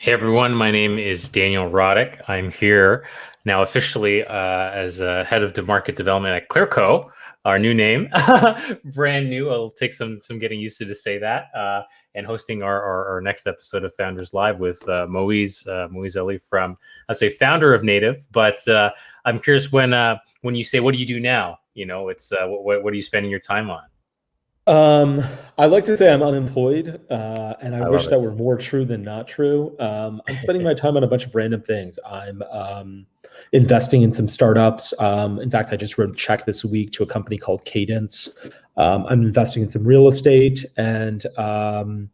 Hey everyone, my name is Daniel Rodic. I'm here now officially as head of market development at Clearco, our new name, brand new. It'll take some getting used to say that, and hosting our next episode of Founders Live with Moiz Ali from, I'd say, founder of Native. But I'm curious when you say, what do you do now? It's what are you spending your time on? I like to say I'm unemployed, and I I wish love it. that were more true than not true. I'm spending my time on a bunch of random things. I'm investing in some startups. In fact, I just wrote a check this week to a company called Cadence. I'm investing in some real estate and trying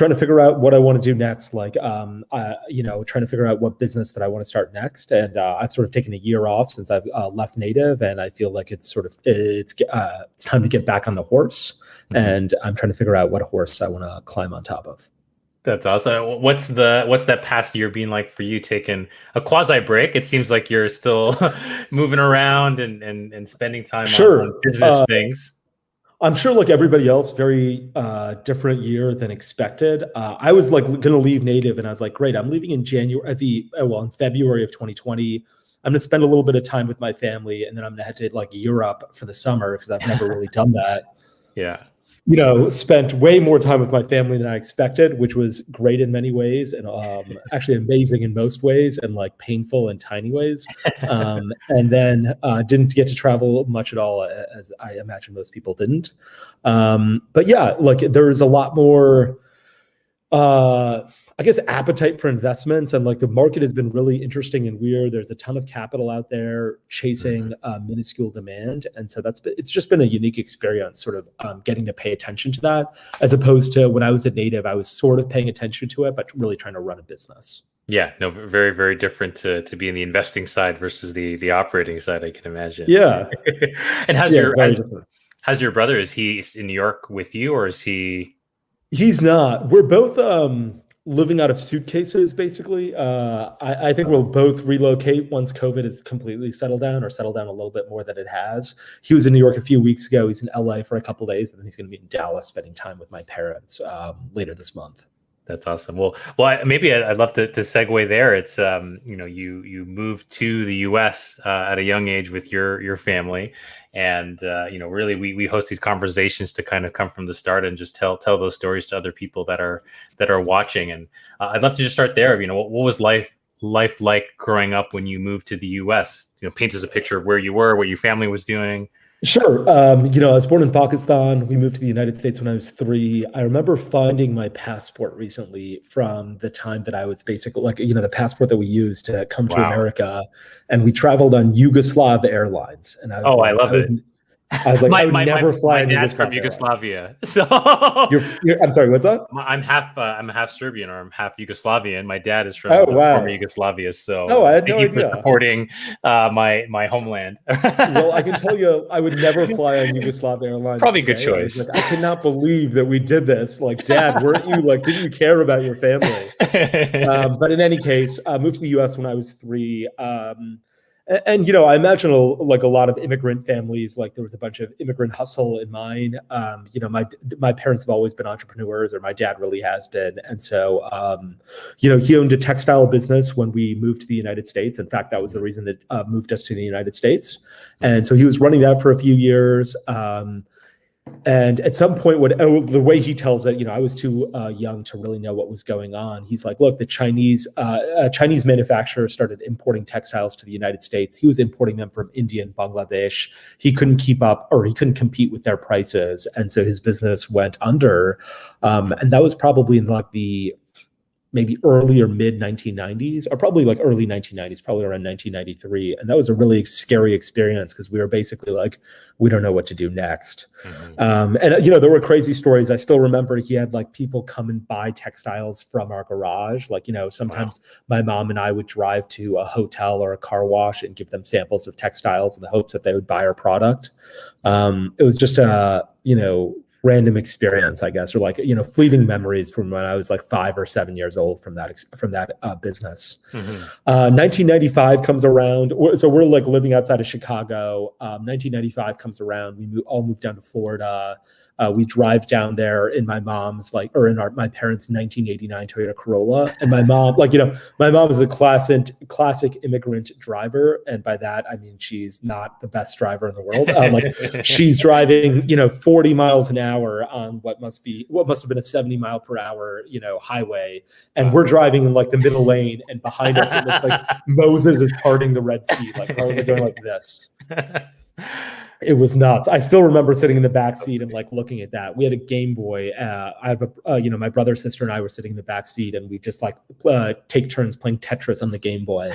to figure out what I want to do next. Trying to figure out what business that I want to start next. And I've sort of taken a year off since I've left Native, and I feel like it's time to get back on the horse. Mm-hmm. And I'm trying to figure out what horse I want to climb on top of. That's awesome. What's that past year been like for you, taking a quasi break? It seems like you're still moving around and spending time on business things. I'm sure, like everybody else, very different year than expected. I was like going to leave Native, and I was like, great, I'm leaving in in February of 2020. I'm going to spend a little bit of time with my family, and then I'm going to head to like Europe for the summer because I've never really done that. Yeah. Spent way more time with my family than I expected, which was great in many ways, and actually amazing in most ways, and like painful in tiny ways. And then didn't get to travel much at all, as I imagine most people didn't. But yeah, like there's a lot more, I guess, appetite for investments, and like the market has been really interesting and weird. There's a ton of capital out there chasing minuscule demand, and so it's just been a unique experience, sort of getting to pay attention to that, as opposed to when I was at Native, I was sort of paying attention to it, but really trying to run a business. Yeah, no, very, very different to be in the investing side versus the operating side, I can imagine. Yeah. And how's your brother? Is he in New York with you, or is he? He's not. We're both living out of suitcases, basically. I think we'll both relocate once COVID is completely settled down, or settle down a little bit more than it has. He was in New York a few weeks ago. He's in LA for a couple of days, and then he's going to be in Dallas spending time with my parents later this month. That's awesome. Well, maybe I'd love to segue there. It's you moved to the U.S. At a young age with your family, and really we host these conversations to kind of come from the start and just tell those stories to other people that are watching. And I'd love to just start there. What was life like growing up when you moved to the U.S.? Paint us a picture of where you were, what your family was doing. Sure. I was born in Pakistan. We moved to the United States when I was 3. I remember finding my passport recently from the time that I was basically the passport that we used to come to America. And we traveled on Yugoslav Airlines. And I love it. I was like, I would never fly. My dad's from Yugoslavia, so I'm sorry. What's that? I'm half Serbian, or I'm half Yugoslavian. My dad is from former Yugoslavia, so I had no idea. For supporting my homeland. Well, I can tell you, I would never fly on Yugoslav Airlines. Probably a good choice. I cannot believe that we did this. Like, Dad, weren't you didn't you care about your family? But in any case, I moved to the U.S. when I was 3. And I imagine a lot of immigrant families, like there was a bunch of immigrant hustle in mine. My parents have always been entrepreneurs, or my dad really has been. And so, he owned a textile business when we moved to the United States. In fact, that was the reason that moved us to the United States. And so he was running that for a few years. And at some point, the way he tells it, I was too young to really know what was going on. He's like, look, the Chinese manufacturer started importing textiles to the United States. He was importing them from India and Bangladesh. He couldn't keep up, or he couldn't compete with their prices. And so his business went under. And that was probably in the maybe early or mid 1990s, or probably like early 1990s, probably around 1993. And that was a really scary experience because we were basically like, we don't know what to do next. Mm-hmm. And there were crazy stories. I still remember he had like people come and buy textiles from our garage. Sometimes my mom and I would drive to a hotel or a car wash and give them samples of textiles in the hopes that they would buy our product. It was just random experience, I guess, or fleeting memories from when I was like 5 or 7 years old from that business. Mm-hmm. 1995 comes around, so we're like living outside of Chicago. 1995 comes around, we all moved down to Florida. We drive down there in my mom's my parents' 1989 Toyota Corolla, and my mom, my mom is a classic immigrant driver, and by that I mean she's not the best driver in the world. She's driving 40 miles an hour on what must have been a 70 mile per hour highway, and we're driving in like the middle lane, and behind us it looks like Moses is parting the Red Sea. Like cars are going like this. It was nuts. I still remember sitting in the back seat and like looking at that. We had a Game Boy. I have my brother, sister, and I were sitting in the back seat, and we just take turns playing Tetris on the Game Boy.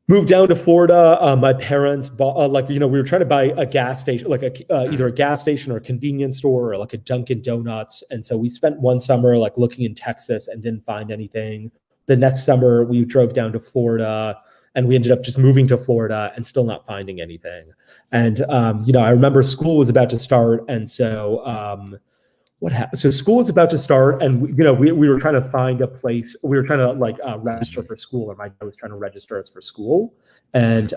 Moved down to Florida. My parents bought, we were trying to buy a gas station, either a gas station or a convenience store or like a Dunkin' Donuts. And so we spent one summer like looking in Texas and didn't find anything. The next summer we drove down to Florida, and we ended up just moving to Florida and still not finding anything. And, I remember school was about to start. And so what happened? So school was about to start, and, we were trying to find a place. We were trying to register for school, or my dad was trying to register us for school. And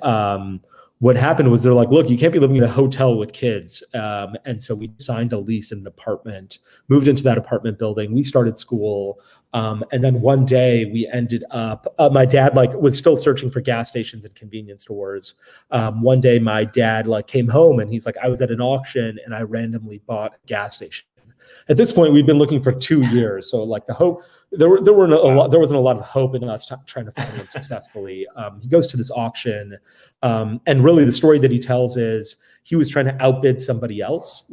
what happened was they're like, look, you can't be living in a hotel with kids. And so we signed a lease in an apartment, moved into that apartment building. We started school. And then one day we ended up, my dad was still searching for gas stations and convenience stores. One day my dad came home, and he's like, I was at an auction and I randomly bought a gas station. At this point, we'd been looking for 2 years. So the hope, there wasn't a lot of hope in us trying to find one successfully. He goes to this auction, and really the story that he tells is he was trying to outbid somebody else.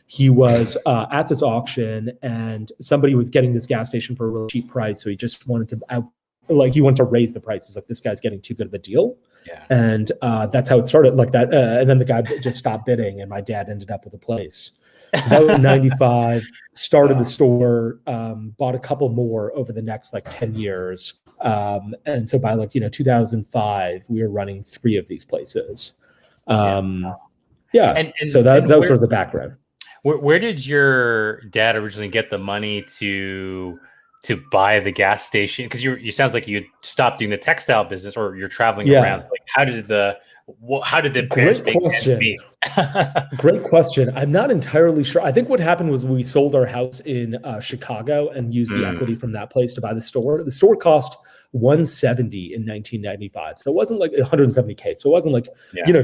He was at this auction, and somebody was getting this gas station for a really cheap price. So he just wanted to raise the prices. Like, this guy's getting too good of a deal. Yeah. And that's how it started like that. And then the guy just stopped bidding, and my dad ended up with a place. So that was in 95, started the store, bought a couple more over the next 10 years. And so by 2005, we were running 3 of these places. And so that was sort of the background. Where did your dad originally get the money to buy the gas station? Because you sounds like you stopped doing the textile business, or you're traveling around. How did the Great question. Great question. I'm not entirely sure. I think what happened was we sold our house in Chicago and used the equity from that place to buy the store. The store cost $170 in 1995, so it wasn't $170K. So it wasn't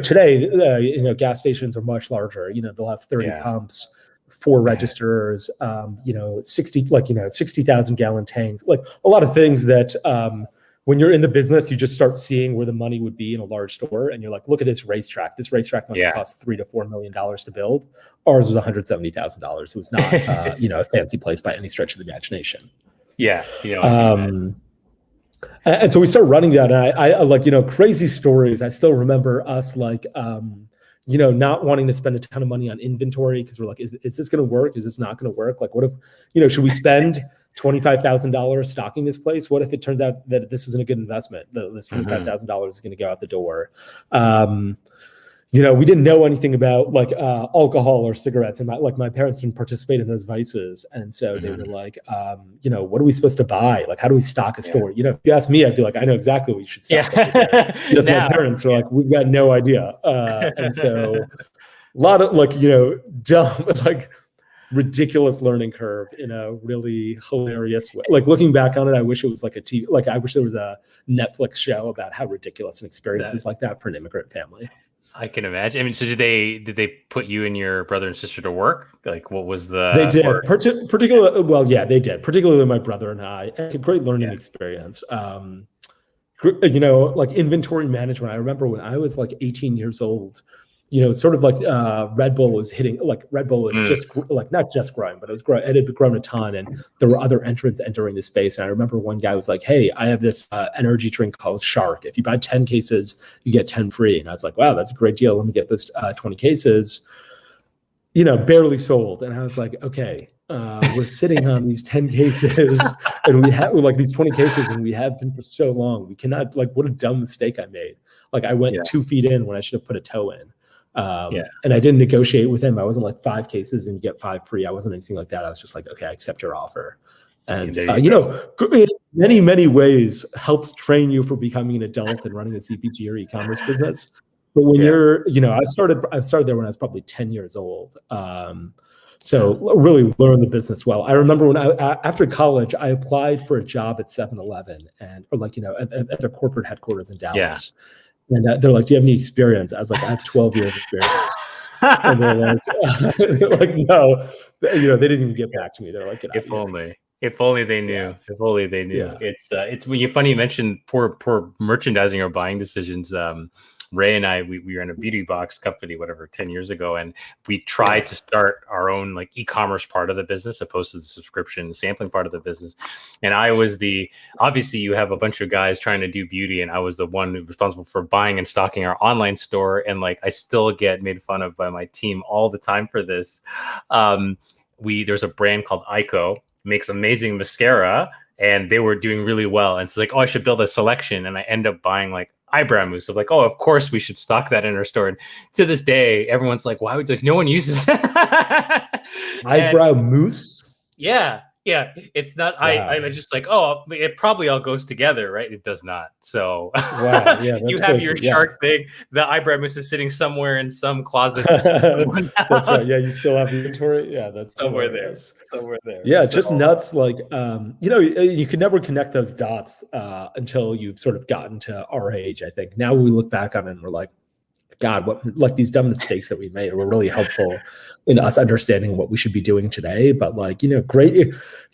today. Gas stations are much larger. They'll have 30 pumps, 4 registers. 60,000 gallon tanks. A lot of things that. When you're in the business, you just start seeing where the money would be in a large store, and you're like, look at this racetrack. This racetrack must have cost $3 to $4 million to build. Ours was $170,000. It was not, a fancy place by any stretch of the imagination. Yeah. And so we started running that, and I crazy stories. I still remember us not wanting to spend a ton of money on inventory, because we're like, is this going to work? Is this not going to work? What if, should we spend $25,000 stocking this place? What if it turns out that this isn't a good investment? This $25,000 is going to go out the door. We didn't know anything about alcohol or cigarettes, and my parents didn't participate in those vices, and so they were like, what are we supposed to buy? How do we stock a store? If you ask me, I'd be like, I know exactly what you should stock. Because my parents were like, we've got no idea, and so a lot of dumb ridiculous learning curve in a really hilarious way. Looking back on it, I wish it was a TV. I wish there was a Netflix show about how ridiculous an experience is like that for an immigrant family. I can imagine. I mean, so did they put you and your brother and sister to work? What was the? They did. Particularly, well, yeah, they did. Particularly my brother and I. A great learning experience. Inventory management. I remember when I was 18 years old. Sort of Red Bull was hitting, Red Bull was just not just growing, but it was growing. It had grown a ton, and there were other entrants entering the space. And I remember one guy was like, "Hey, I have this energy drink called Shark. If you buy 10 cases, you get 10 free." And I was like, "Wow, that's a great deal. Let me get this 20 cases." Barely sold. And I was like, "Okay, we're sitting on these 10 cases, and we have these 20 cases, and we have been for so long. We cannot what a dumb mistake I made. I went 2 feet in when I should have put a toe in." And I didn't negotiate with him. I wasn't 5 cases and you get 5 free. I wasn't anything like that. I was just okay, I accept your offer. And, in many, many ways helps train you for becoming an adult and running a CPG or e-commerce business. But when Yeah. you're, I started there when I was probably 10 years old. So really learned the business well. I remember when after college, I applied for a job at 7-Eleven at their corporate headquarters in Yeah. Dallas. And they're like, do you have any experience? I was like, I have 12 years experience. And they're like, no, they didn't even get back to me. They're like, get out of here. If only they knew. Yeah. If only they knew. Yeah. It's when funny you mentioned poor merchandising or buying decisions. Ray and I, we ran a beauty box company, whatever, 10 years ago. And we tried to start our own like e-commerce part of the business, opposed to the subscription sampling part of the business. And I was obviously you have a bunch of guys trying to do beauty. And I was the one responsible for buying and stocking our online store. And like, I still get made fun of by my team all the time for this. There's a brand called Ico, makes amazing mascara, and they were doing really well. And it's like, oh, I should build a selection. And I end up buying like eyebrow mousse. So like, oh, of course we should stock that in our store. And to this day, everyone's like, why would no one uses that? Eyebrow mousse? Yeah. It's not, wow. I'm just like, oh, it probably all goes together, right? It does not. So wow. Yeah, you have your shark thing. The eyebrow mousse is sitting somewhere in some closet. That's right. Yeah, you still have inventory. Yeah, that's somewhere there. Somewhere there. Yeah, so, just nuts. Like, you could never connect those dots until you've sort of gotten to our age, I think. Now we look back on it and we're like, God, what like these dumb mistakes that we made were really helpful in us understanding what we should be doing today. But like, great.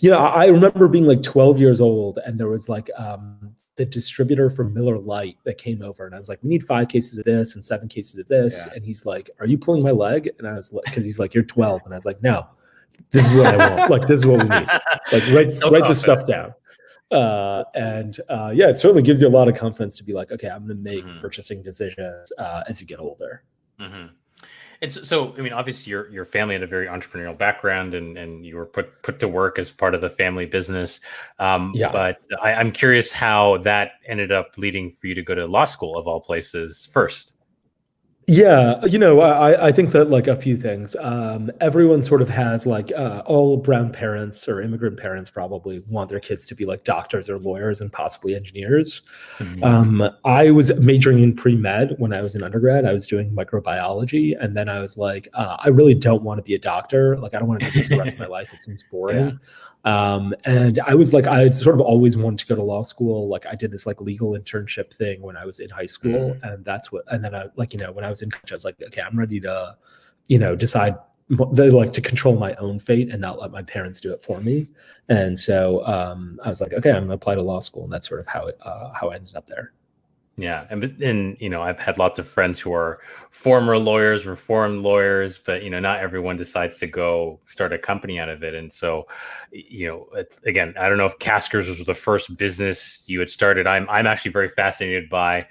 I remember being like 12 years old and there was like the distributor for Miller Lite that came over and I was like, we need 5 cases of this and 7 cases of this. Yeah. And he's like, are you pulling my leg? And I was like, because he's like, you're 12. And I was like, no, this is what I want. Like, this is what we need. Like, write this stuff down. It certainly gives you a lot of confidence to be like, okay, I'm going to make purchasing decisions as you get older. Mm-hmm. And so, I mean, obviously your family had a very entrepreneurial background and you were put to work as part of the family business. But I'm curious how that ended up leading for you to go to law school of all places first. Yeah, I think that like a few things. Everyone sort of has like all brown parents or immigrant parents probably want their kids to be like doctors or lawyers and possibly engineers. Mm-hmm. I was majoring in pre-med when I was in undergrad. I was doing microbiology. And then I was like, I really don't want to be a doctor. Like, I don't want to do this the rest of my life. It seems boring. Yeah. And I was like, I sort of always wanted to go to law school. Like I did this like legal internship thing when I was in high school. And then I like, when I was in college, I was like, okay, I'm ready to, decide to control my own fate and not let my parents do it for me. And so, I was like, okay, I'm gonna apply to law school. And that's sort of how I ended up there. Yeah. And I've had lots of friends who are former lawyers, reformed lawyers, but, not everyone decides to go start a company out of it. And so, again, I don't know if Caskers was the first business you had started. I'm actually very fascinated by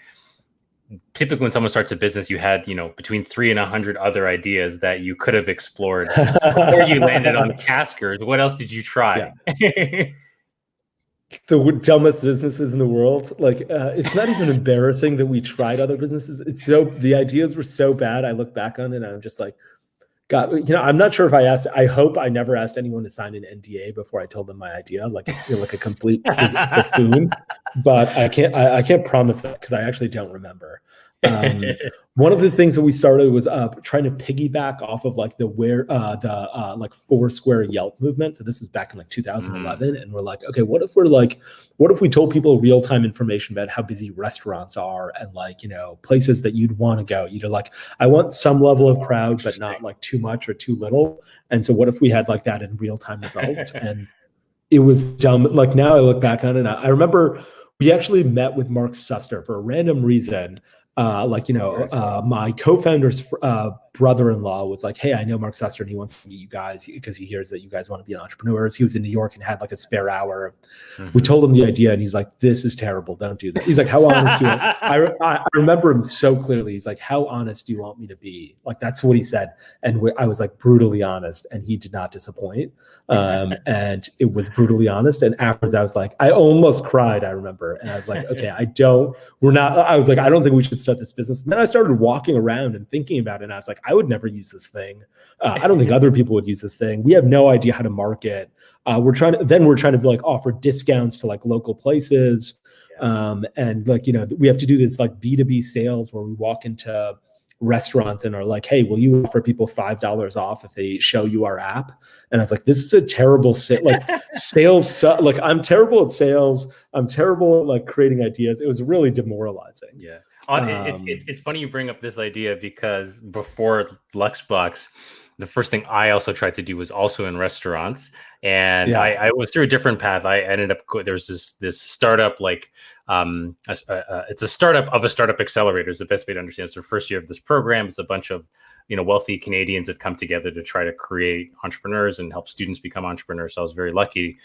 typically when someone starts a business, you had, between 3 and 100 other ideas that you could have explored before you landed on Caskers. What else did you try? Yeah. The dumbest businesses in the world. Like, it's not even embarrassing that we tried other businesses. The ideas were so bad. I look back on it and I'm just like, God, I'm not sure if I hope I never asked anyone to sign an NDA before I told them my idea, like a complete buffoon, but I can't promise that because I actually don't remember. One of the things that we started was trying to piggyback off of like the Foursquare Yelp movement. So this is back in like 2011, and we're like, okay, what if we told people real-time information about how busy restaurants are and like places that you'd want to go. Like, I want some level of crowd, but not like too much or too little. And so what if we had like that in real-time results? And it was dumb. Like now I look back on it, and I remember we actually met with Mark Suster for a random reason. My co-founder's brother-in-law was like, hey, I know Mark Suster and he wants to meet you guys because he hears that you guys want to be entrepreneurs. He was in New York and had like a spare hour. Mm-hmm. We told him the idea and he's like, this is terrible. Don't do that. He's like, how honest do you want? I remember him so clearly. He's like, how honest do you want me to be? Like, that's what he said. And I was like brutally honest and he did not disappoint. And it was brutally honest. And afterwards I was like, I almost cried, I remember. And I was like, okay, I don't think we should start this business. And then I started walking around and thinking about it. And I was like, I would never use this thing. I don't think other people would use this thing. We have no idea how to market. We're trying to like offer discounts to like local places. And like, we have to do this like B2B sales where we walk into restaurants and are like, hey, will you offer people $5 off if they show you our app? And I was like, this is a terrible sales. Like, I'm terrible at sales. I'm terrible at like creating ideas. It was really demoralizing. Yeah. It's funny you bring up this idea, because before Luxbox, the first thing I also tried to do was also in restaurants, and I was through a different path. I ended up there's this startup, like it's a startup of a startup accelerator is the best way to understand. It's the first year of this program. It's a bunch of wealthy Canadians that come together to try to create entrepreneurs and help students become entrepreneurs. So I was very lucky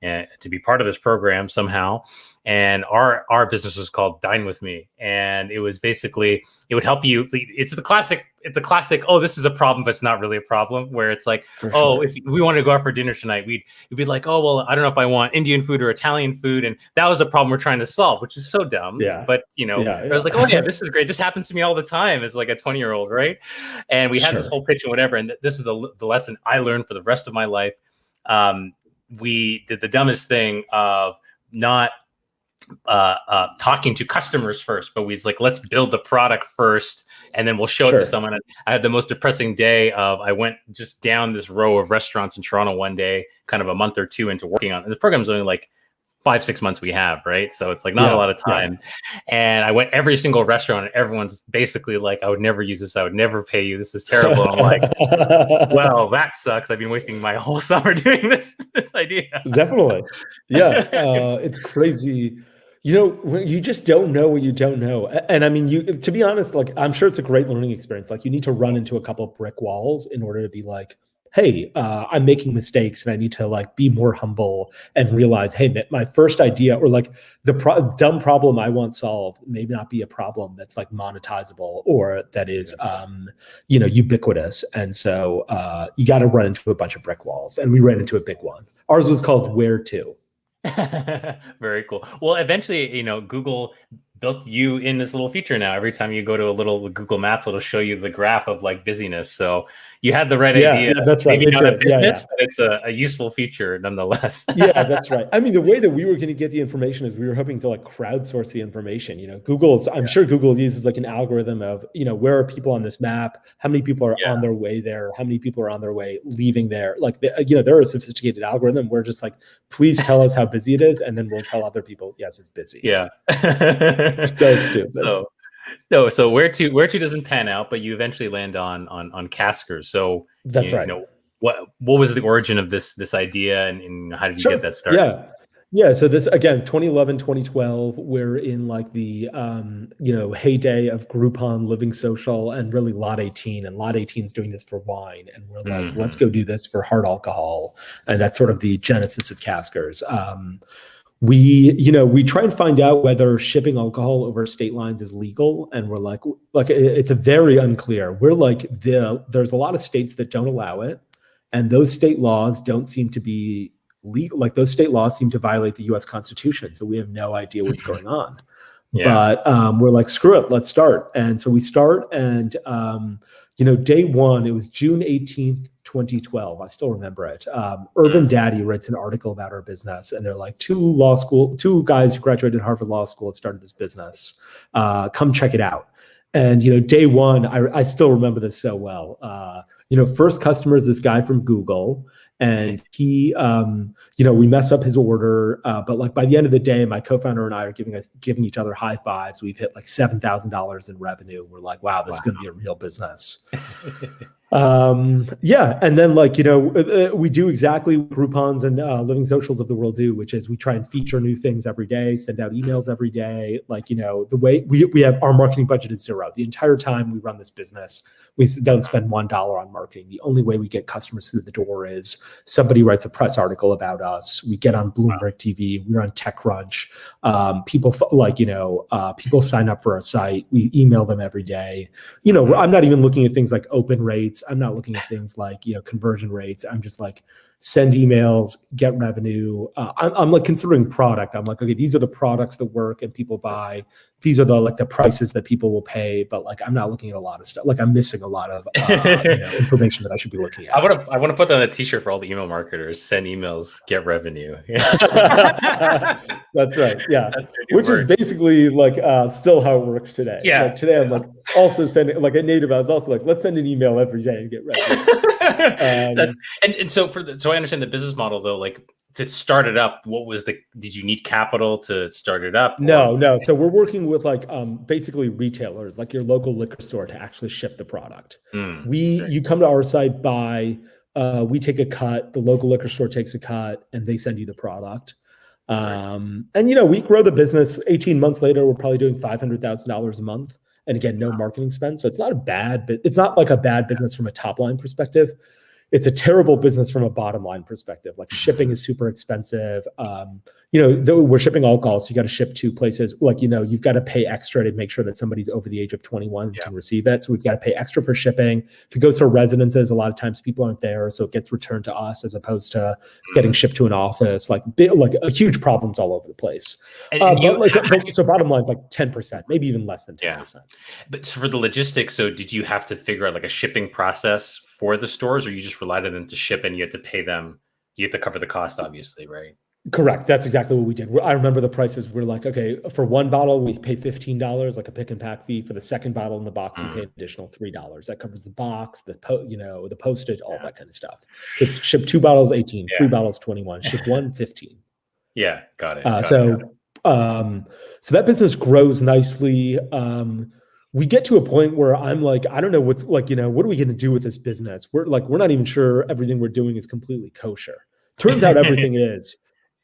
to be part of this program somehow. And our business was called Dine With Me. And it was basically, it would help you. It's the classic, oh, this is a problem, but it's not really a problem, where it's like, if we wanted to go out for dinner tonight, we'd be like, oh, well, I don't know if I want Indian food or Italian food. And that was the problem we're trying to solve, which is so dumb. Yeah. But, I was like, oh yeah, this is great. This happens to me all the time as like a 20-year-old, right? And we had this whole pitch and whatever. And this is the lesson I learned for the rest of my life. We did the dumbest thing of not talking to customers first, but we was like, let's build the product first and then we'll show it to someone. And I had the most depressing day of, I went just down this row of restaurants in Toronto one day, kind of a month or two into working on it. The program is only like 5-6 months we have, right? So it's like not a lot of time. And I went every single restaurant and everyone's basically like, I would never use this. I would never pay you. This is terrible. I'm like, well, that sucks. I've been wasting my whole summer doing this idea. Definitely. Yeah. It's crazy. You just don't know what you don't know. And I mean, to be honest, like, I'm sure it's a great learning experience. Like, you need to run into a couple of brick walls in order to be like, hey, I'm making mistakes and I need to like be more humble and realize, hey, my first idea or like the dumb problem I want solved may not be a problem that's like monetizable or that is, ubiquitous. And so you got to run into a bunch of brick walls, and we ran into a big one. Ours was called Where To. Very cool. Well, eventually, Google built you in this little feature now. Every time you go to a little Google Maps, it'll show you the graph of like busyness. So you had the right idea. Yeah, that's right. Maybe not a business, but it's a useful feature nonetheless. Yeah, that's right. I mean, the way that we were going to get the information is we were hoping to like crowdsource the information. I'm sure Google uses like an algorithm of, where are people on this map? How many people are on their way there? How many people are on their way leaving there? Like, they're a sophisticated algorithm. We're just like, please tell us how busy it is. And then we'll tell other people, yes, it's busy. Yeah. So stupid. So where to doesn't pan out, but you eventually land on Caskers. So that's right. What was the origin of this idea, and how did you get that started? Yeah. So this, again, 2011, 2012, we're in like the heyday of Groupon, Living Social, and really Lot 18. And Lot 18 is doing this for wine, and we're like, let's go do this for hard alcohol, and that's sort of the genesis of Caskers. We try and find out whether shipping alcohol over state lines is legal, and we're like it's a very unclear. We're like, there's a lot of states that don't allow it, and those state laws don't seem to be legal. Like, those state laws seem to violate the U.S. Constitution, so we have no idea what's going on. But we're like, screw it, let's start. And so we start, and day one, it was June 18th, 2012. I still remember it. Urban Daddy writes an article about our business, and they're like, two guys who graduated Harvard Law School had started this business. Come check it out. And, day one, I still remember this so well. First customer is this guy from Google, and he, we mess up his order. But like, by the end of the day, my co-founder and I are giving each other high fives. We've hit like $7,000 in revenue. We're like, wow, this is going to be a real business. And then we do exactly what Groupons and Living Socials of the world do, which is we try and feature new things every day, send out emails every day. The way we have, our marketing budget is zero. The entire time we run this business, we don't spend $1 on marketing. The only way we get customers through the door is somebody writes a press article about us. We get on Bloomberg TV. We're on TechCrunch. People sign up for our site. We email them every day. I'm not even looking at things like open rates. I'm not looking at things like, conversion rates. I'm just like, send emails, get revenue. I'm like considering product. I'm like, okay, these are the products that work and people buy. These are the prices that people will pay. But like, I'm not looking at a lot of stuff. Like, I'm missing a lot of information that I should be looking at. I want to put that on a t-shirt for all the email marketers. Send emails, get revenue. That's right. Yeah. Which is basically like still how it works today. Yeah. Like today I'm like also sending, like at Native, I was also like, let's send an email every day and get revenue. And so so I understand the business model though, like to start it up, did you need capital to start it up? No. So we're working with like basically retailers, like your local liquor store, to actually ship the product. You come to our site, buy, we take a cut, the local liquor store takes a cut, and they send you the product. And we grow the business. 18 months later, we're probably doing $500,000 a month. And again, no marketing spend. So it's not it's not like a bad business from a top line perspective. It's a terrible business from a bottom line perspective. Like shipping is super expensive. We're shipping alcohol, so you got to ship to places. Like, you've got to pay extra to make sure that somebody's over the age of 21 can receive it. So we've got to pay extra for shipping. If it goes to residences, a lot of times people aren't there, so it gets returned to us as opposed to getting shipped to an office. Like huge problems all over the place. So bottom line's like 10%, maybe even less than 10%. Yeah. But for the logistics, so did you have to figure out like a shipping process for the stores, or you just relied on them to ship and you had to pay them? You have to cover the cost, obviously, right? Correct. That's exactly what we did. I remember the prices were like, okay, for one bottle, we pay $15, like a pick and pack fee. For the second bottle in the box, we pay an additional $3. That covers the box, the postage, all that kind of stuff. So ship 2 bottles, 18, 3 bottles, 21, ship 1, 15. Yeah. Got it. So that business grows nicely. We get to a point where I'm like, I don't know what's like, what are we going to do with this business? We're not even sure everything we're doing is completely kosher. Turns out everything is.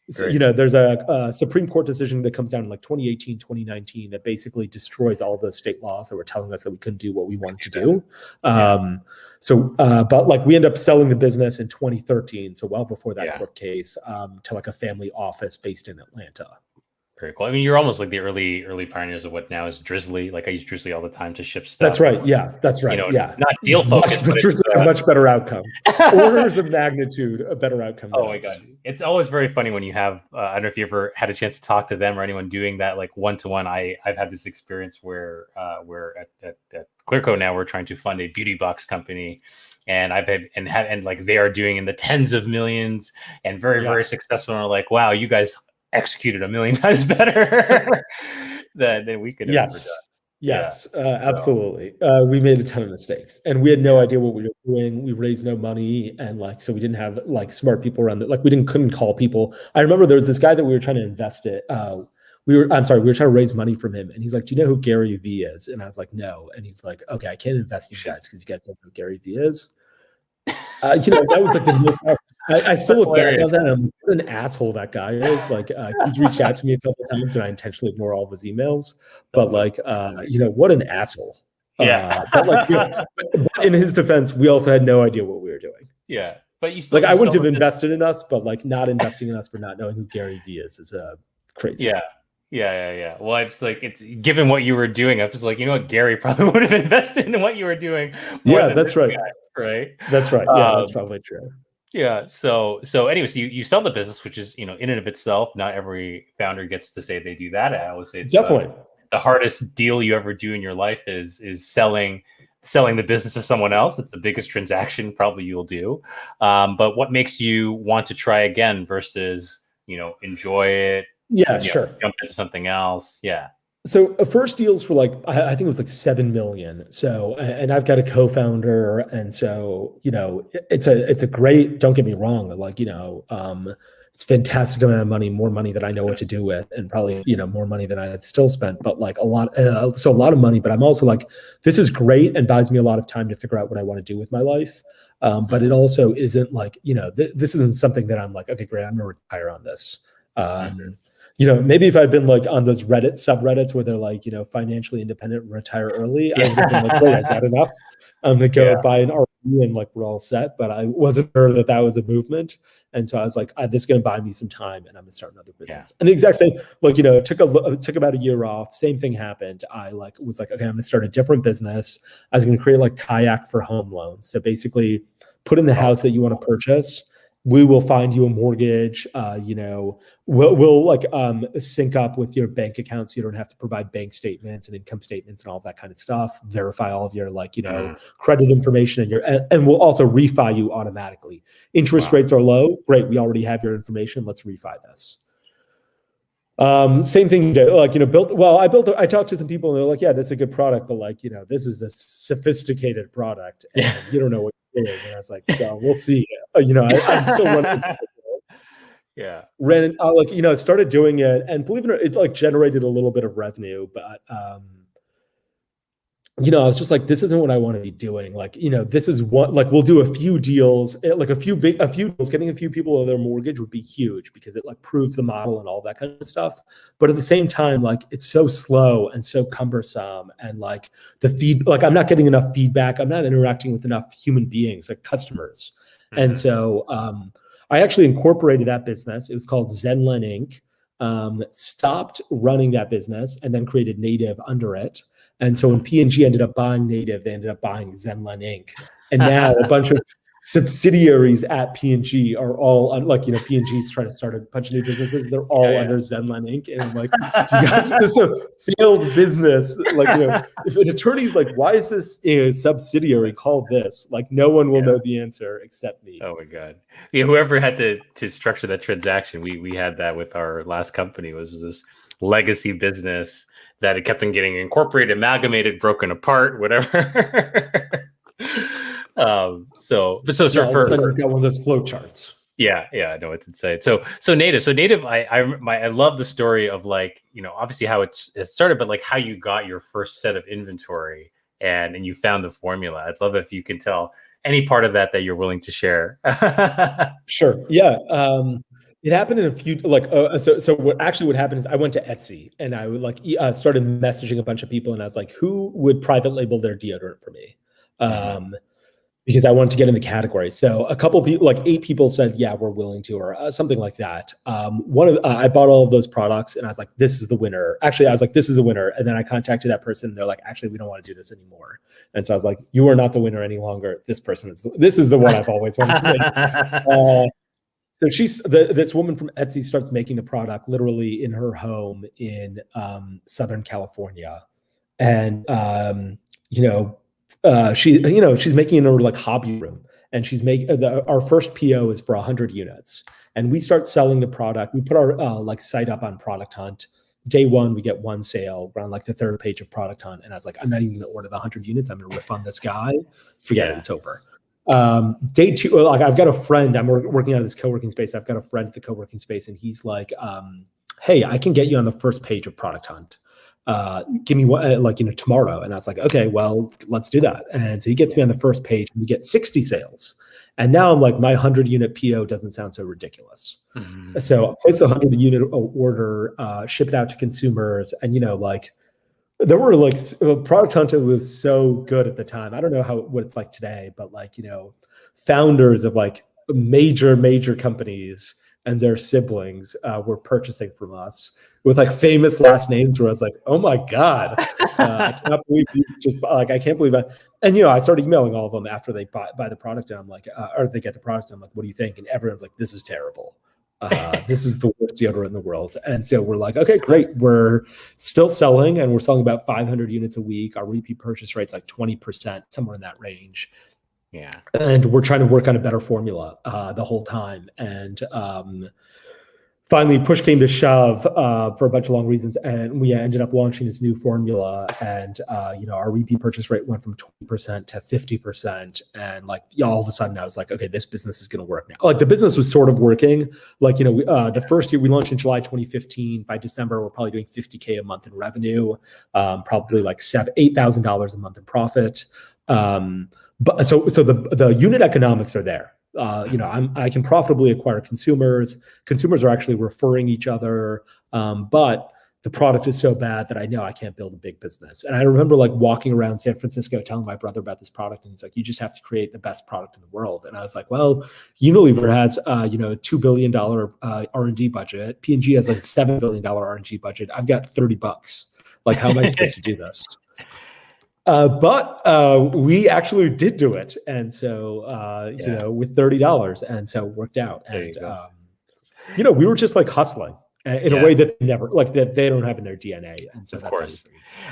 So, there's a Supreme Court decision that comes down in like 2018, 2019 that basically destroys all the state laws that were telling us that we couldn't do what we wanted to do. But like we end up selling the business in 2013, so well before that court case, to like a family office based in Atlanta. Very cool. I mean, you're almost like the early pioneers of what now is Drizzly. Like I use Drizzly all the time to ship stuff. That's right. Yeah, that's right. Not deal focused, but it's a much better outcome. Orders of magnitude, a better outcome. Oh my God. It's always very funny when you have, I don't know if you ever had a chance to talk to them or anyone doing that, like one-to-one. I've had this experience where we're at Clearco now, we're trying to fund a beauty box company. And like they are doing in the tens of millions and very, very successful. And we're like, wow, you guys executed 1,000,000 times better than we could have ever done. Yes, absolutely. We made a ton of mistakes, and we had no idea what we were doing. We raised no money, and so we didn't have like smart people around it. Like we couldn't call people. I remember there was this guy that we were trying to invest it. We were trying to raise money from him, and he's like, "Do you know who Gary Vee is?" And I was like, "No." And he's like, "Okay, I can't invest in you guys because you guys don't know who Gary Vee is." That was like the most. I still look back on that and I'm like, what an asshole that guy is. Like he's reached out to me a couple of times and I intentionally ignore all of his emails. But what an asshole. But in his defense, we also had no idea what we were doing. Yeah. But you still I wouldn't have invested in us, but like not investing in us for not knowing who Gary Vee is crazy. Yeah. Well, I just like it's given what you were doing, I was just like, Gary probably would have invested in what you were doing. That's right. Guy, right. That's right. Yeah, that's probably true. Yeah. So anyway, so you sell the business, which is, in and of itself, not every founder gets to say they do that. I always say it's definitely the hardest deal you ever do in your life is selling the business to someone else. It's the biggest transaction probably you'll do. But what makes you want to try again versus, enjoy it? Yeah, sure. Jump into something else. Yeah. So first deals for like, I think it was like 7 million. So, and I've got a co-founder. And so, it's a great, don't get me wrong. Like, it's fantastic amount of money, more money than I know what to do with, and probably, more money than I had still spent, but like a lot of money, but I'm also like, this is great and buys me a lot of time to figure out what I want to do with my life. But it also isn't like, this isn't something that I'm like, okay, great, I'm going to retire on this. Maybe if I'd been like on those Reddit subreddits where they're like, financially independent, retire early, I would have been like, great, I got enough. I'm going to go buy an RV and like we're all set. But I wasn't sure that was a movement. And so I was like, this is going to buy me some time and I'm going to start another business. Yeah. And the exact same, it took about a year off. Same thing happened. I was like, okay, I'm going to start a different business. I was going to create like kayak for home loans. So basically put in the house that you want to purchase we will find you a mortgage. We'll like sync up with your bank accounts. You don't have to provide bank statements and income statements and all that kind of stuff. Verify all of your credit information and we'll also refi you automatically. Interest rates are low. Great. We already have your information. Let's refi this. Same thing, I talked to some people and they're like, yeah, this is a good product, but this is a sophisticated product and you don't know what you're doing. And I was like, well, we'll see. I'm still running. Yeah. Started doing it, and believe it or not, it's like generated a little bit of revenue, but I was just like, this isn't what I want to be doing. This is what, we'll do a few deals, a few deals, getting a few people on their mortgage would be huge because it proves the model and all that kind of stuff. But at the same time, it's so slow and so cumbersome. And I'm not getting enough feedback. I'm not interacting with enough human beings, like customers. Mm-hmm. And so I actually incorporated that business. It was called Zenlen Inc. Stopped running that business and then created Native under it. And so when P&G ended up buying Native, they ended up buying Zenlen Inc. And now a bunch of subsidiaries at P&G are all P&G's trying to start a bunch of new businesses. They're all under Zenlen Inc. And I'm like, do you guys, this is a failed business? If an attorney's like, why is this subsidiary called this? No one will know the answer except me. Oh my God. Yeah, whoever had to structure that transaction, we had that with our last company, was this legacy business that it kept on getting incorporated, amalgamated, broken apart, whatever. For you've got one of those flow charts. Yeah, no, it's insane. So Native, I love the story of obviously how it started, but how you got your first set of inventory and you found the formula. I'd love if you can tell any part of that you're willing to share. Sure. Yeah. It happened in a few, so what happened is I went to Etsy and I would started messaging a bunch of people and I was like, who would private label their deodorant for me? Because I wanted to get in the category. So a couple people, 8 people said, yeah, we're willing to, or something like that. I bought all of those products and I was like, this is the winner. Actually, I was like, this is the winner. And then I contacted that person and they're like, actually, we don't want to do this anymore. And so I was like, you are not the winner any longer. This is the one I've always wanted to make. So this woman from Etsy starts making the product literally in her home in Southern California, and she's making it in her hobby room, and she's making our first PO is for 100 units, and we start selling the product. We put our site up on Product Hunt. Day one, we get one sale. We're on the third page of Product Hunt, and I was like, I'm not even going to order the 100 units. I'm going to refund this guy. Forget it. It's over. Day two, I've got a friend, I'm working out of this co-working space. I've got a friend at the co-working space and he's like, hey, I can get you on the first page of Product Hunt. Give me one, tomorrow. And I was like, okay, well, let's do that. And so he gets me on the first page and we get 60 sales. And now I'm like, my 100 unit PO doesn't sound so ridiculous. Mm-hmm. So I place the 100 unit order, ship it out to consumers. And, there were Product Hunt was so good at the time. I don't know what it's like today, but founders of major companies and their siblings were purchasing from us with famous last names where I was like, oh my God, I cannot believe you I can't believe that. And, I started emailing all of them after they buy the product and I'm like, or they get the product. And I'm like, what do you think? And everyone's like, this is terrible. This is the worst deodorant in the world. And so we're like, okay, great. We're still selling and we're selling about 500 units a week. Our repeat purchase rate's 20%, somewhere in that range. Yeah. And we're trying to work on a better formula the whole time. And finally, push came to shove for a bunch of long reasons. And we ended up launching this new formula. And, our repeat purchase rate went from 20% to 50%. And all of a sudden I was like, okay, this business is going to work now. The business was sort of working. The first year we launched in July 2015. By December, we're probably doing $50K a month in revenue, probably $8,000 a month in profit. But so the unit economics are there. I can profitably acquire consumers. Consumers are actually referring each other, but the product is so bad that I know I can't build a big business. And I remember walking around San Francisco telling my brother about this product, and he's like, "You just have to create the best product in the world." And I was like, "Well, Unilever has a $2 billion R&D budget. P&G has a $7 billion R&D budget. I've got $30. How am I supposed to do this?" But we actually did do it, and so with $30, and so it worked out. There And you go. we were just like hustling in a way that they don't have in their DNA, and so Of that's course.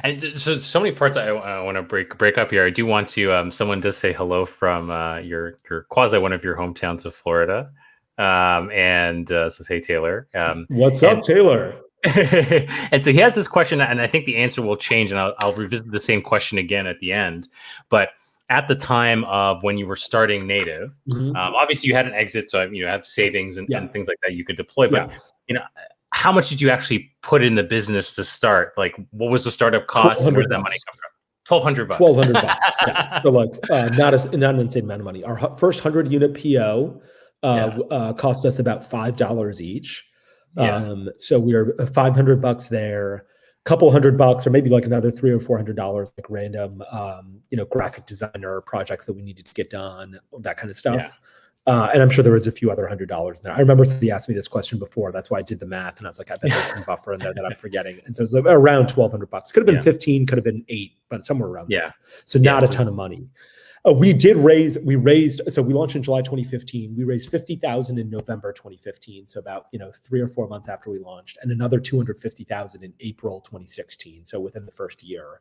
And so many parts I want to break up here. I do want to. Someone does say hello from your quasi one of your hometowns of Florida, and says hey Taylor. What's up, Taylor? And so he has this question, and I think the answer will change, and I'll revisit the same question again at the end. But at the time of when you were starting Native, obviously you had an exit, so you have savings and things like that you could deploy. But how much did you actually put in the business to start? Like, what was the startup cost, and where did that money come from? $1,200. $1,200. Yeah. So not an insane amount of money. Our first 100-unit PO cost us about $5 each. So we were $500 there, a couple $100 or maybe like another $300 or $400 like random graphic designer projects that we needed to get done, that kind of stuff. And I'm sure there was a few other $100 in there. I remember somebody asked me this question before. That's why I did the math, and I was like, I bet there's some buffer in there that I'm forgetting. And so it was around $1,200. Could have been 15, could have been 8, but somewhere around there. So not a ton of money. We raised, so we launched in July 2015. We raised $50,000 in November 2015. So about, 3 or 4 months after we launched, and another $250,000 in April 2016. So within the first year.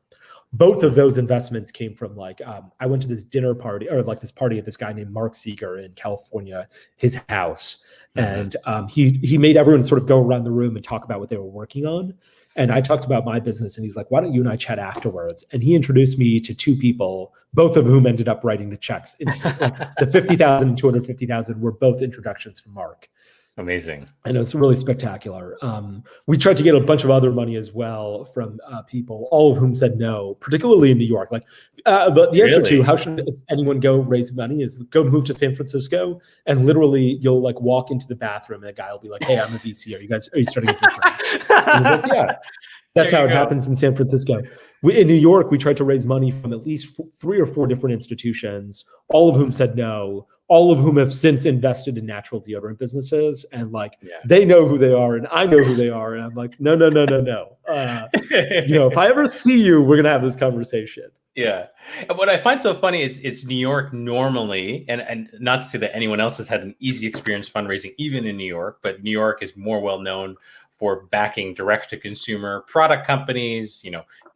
Both of those investments came from I went to this dinner party, or this party at this guy named Mark Seeger in California, his house. And he made everyone sort of go around the room and talk about what they were working on. And I talked about my business, and he's like, why don't you and I chat afterwards? And he introduced me to 2 people, both of whom ended up writing the checks. The $50,000 and $250,000 were both introductions from Mark. Amazing. I know, it's really spectacular. We tried to get a bunch of other money as well from people, all of whom said no, particularly in New York. The answer to how should anyone go raise money is go move to San Francisco, and literally you'll walk into the bathroom and a guy will be like, hey, I'm a VC. Are you starting a business? Yeah. That's how it happens in San Francisco. In New York, we tried to raise money from at least 3 or 4 different institutions, all of whom said no, all of whom have since invested in natural deodorant businesses. And they know who they are, and I know who they are. And I'm like, no. If I ever see you, we're going to have this conversation. Yeah. And what I find so funny is it's New York normally, and not to say that anyone else has had an easy experience fundraising, even in New York, but New York is more well known for backing direct-to-consumer product companies.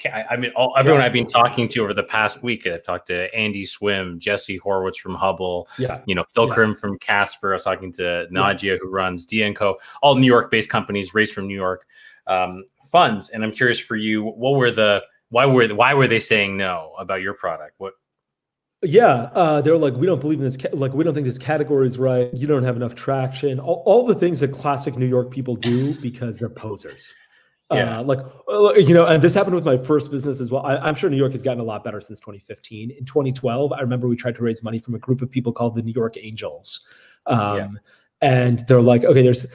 Everyone I've been talking to over the past week, I've talked to Andy Swim, Jesse Horowitz from Hubble, Phil Krim from Casper. I was talking to Nadia, who runs D&Co, all New York-based companies raised from New York funds. And I'm curious for you, why were they saying no about your product? What? They're like, we don't believe in this. We don't think this category is right. You don't have enough traction. All the things that classic New York people do because they're posers. And this happened with my first business as well. I'm sure New York has gotten a lot better since 2015. In 2012, I remember we tried to raise money from a group of people called the New York Angels. And they're like, okay, so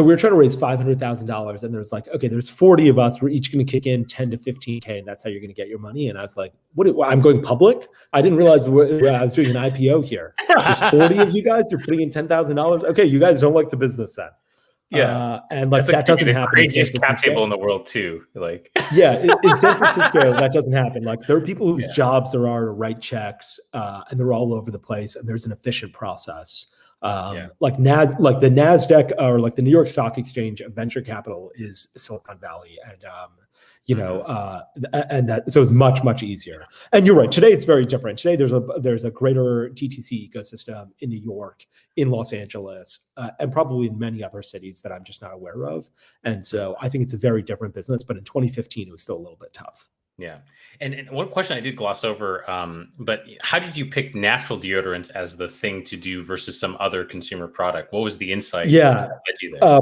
we were trying to raise $500,000, and there's there's 40 of us. We're each going to kick in 10 to 15K, and that's how you're going to get your money. And I was like, I'm going public? I didn't realize I was doing an IPO here. There's 40 of you guys. You're putting in $10,000. Okay, you guys don't like the business then. And that doesn't happen. Craziest cap table in the world too. In San Francisco, that doesn't happen. There are people whose jobs there are to write checks, and they're all over the place, and there's an efficient process. The NASDAQ or the New York Stock Exchange of venture capital is Silicon Valley, and so it's much easier. And you're right. Today it's very different. Today there's a greater DTC ecosystem in New York, in Los Angeles, and probably in many other cities that I'm just not aware of. And so I think it's a very different business. But in 2015, it was still a little bit tough. Yeah. And one question I did gloss over, but how did you pick natural deodorants as the thing to do versus some other consumer product? What was the insight? That led you there?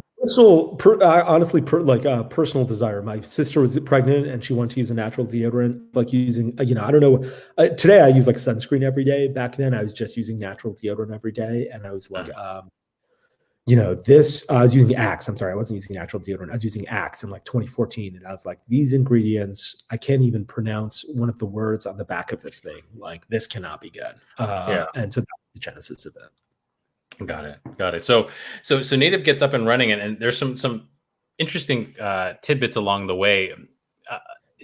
Personal desire. My sister was pregnant and she wanted to use a natural deodorant, using, I don't know. Today I use sunscreen every day. Back then I was just using natural deodorant every day. And I was I was using Axe. I'm sorry, I wasn't using natural deodorant. I was using Axe in 2014. And I was like, these ingredients, I can't even pronounce one of the words on the back of this thing. This cannot be good. And so that's the genesis of it. Got it. So Native gets up and running, and there's some interesting tidbits along the way.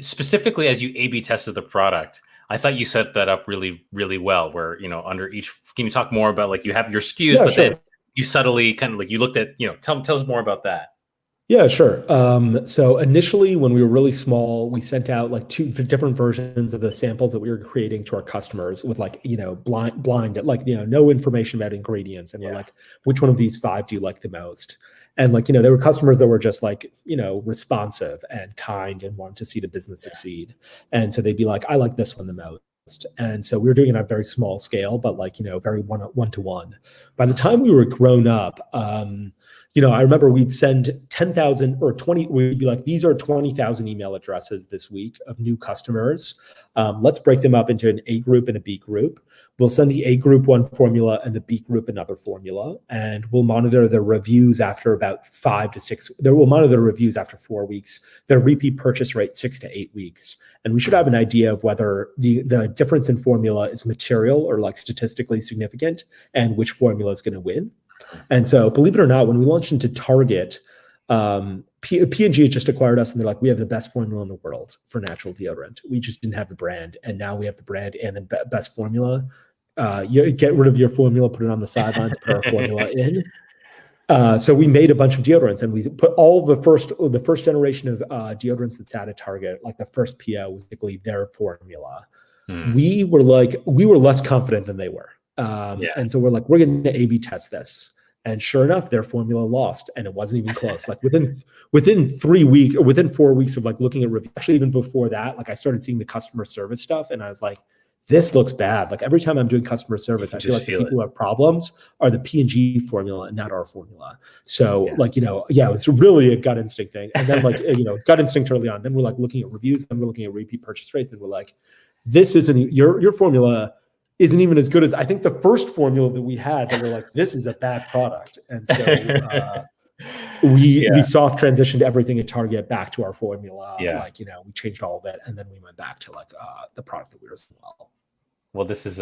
Specifically, as you A/B tested the product, I thought you set that up really, really well. Where under each, can you talk more about like you have your SKUs, Yeah, but sure. then you subtly kind of like you looked at tell us more about that. Yeah, sure. So initially, when we were really small, we sent out like 2 different versions of the samples that we were creating to our customers with like, blind, like, no information about ingredients. And we're like, which one of these 5 do you like the most? And like, there were customers that were just like, responsive and kind and wanted to see the business succeed. And so they'd be like, I like this one the most. And so we were doing it on a very small scale, but like, very one to one. By the time we were grown up, I remember we'd send 10,000 or 20, we'd be like, these are 20,000 email addresses this week of new customers. Let's break them up into an A group and a B group. We'll send the A group one formula and the B group another formula. And we'll monitor their reviews after about 5 to 6. We'll monitor their reviews after 4 weeks, their repeat purchase rate 6 to 8 weeks. And we should have an idea of whether the difference in formula is material or like statistically significant and which formula is going to win. And so, believe it or not, when we launched into Target, P&G had just acquired us, and they're like, we have the best formula in the world for natural deodorant. We just didn't have the brand, and now we have the brand and the best formula. You get rid of your formula, put it on the sidelines, put our formula in. So we made a bunch of deodorants, and we put all the first generation of deodorants that sat at Target, like the first PO was basically their formula. We were less confident than they were. And so we're like, we're going to A/B test this. And sure enough, their formula lost, and it wasn't even close. Like within 3 weeks or within 4 weeks of like looking at reviews, actually even before that, like I started seeing the customer service stuff, and I was like, this looks bad. Like every time I'm doing customer service, I feel like the people who have problems are the P&G formula and not our formula. So it's really a gut instinct thing. And then like, it's gut instinct early on. Then we're like looking at reviews, then we're looking at repeat purchase rates, and we're like, this isn't your formula isn't even as good as I think the first formula that we had. That we're like, this is a bad product. And so we soft transitioned everything at Target back to our formula. Like, we changed all of it, and then we went back to like the product that we were selling. Well, this is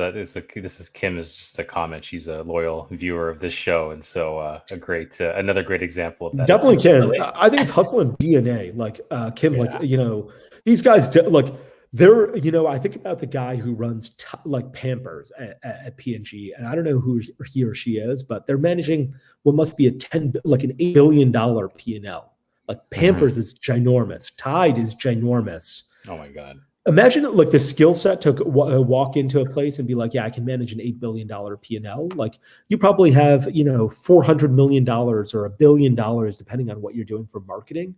Kim is just a comment. She's a loyal viewer of this show, and so another great example of that. Definitely Kim. I think it's hustle and DNA. Like Kim, these guys like. I think about the guy who runs like Pampers at P&G, and I don't know who he or she is, but they're managing what must be an $8 billion P&L. Like Pampers is ginormous. Tide is ginormous. Oh my God. imagine like the skill set to walk into a place and be like, yeah, I can manage an $8 billion P&L. Like you probably have, $400 million or $1 billion, depending on what you're doing for marketing.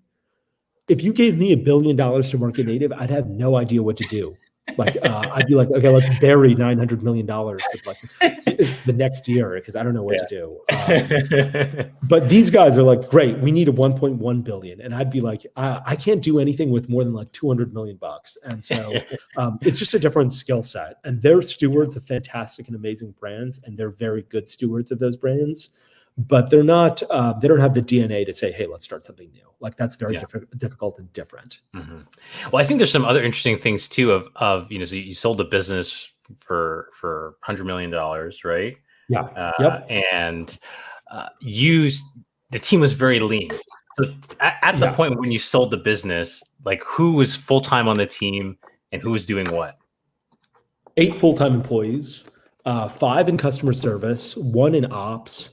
If you gave me $1 billion to market native, I'd have no idea what to do. Like I'd be like, okay, let's bury $900 million with like the next year because I don't know what to do. But these guys are like, great, we need a 1.1 billion, and I'd be like, I can't do anything with more than like 200 million bucks. And so it's just a different skill set. And they're stewards of fantastic and amazing brands, and they're very good stewards of those brands. But they're not. They don't have the DNA to say, "Hey, let's start something new." Like that's very difficult and different. Mm-hmm. Well, I think there's some other interesting things too. Of so you sold a business for $100 million, right? Yeah. And the team was very lean. So at the point when you sold the business, like who was full time on the team and who was doing what? 8 full-time employees, 5 in customer service, 1 in ops.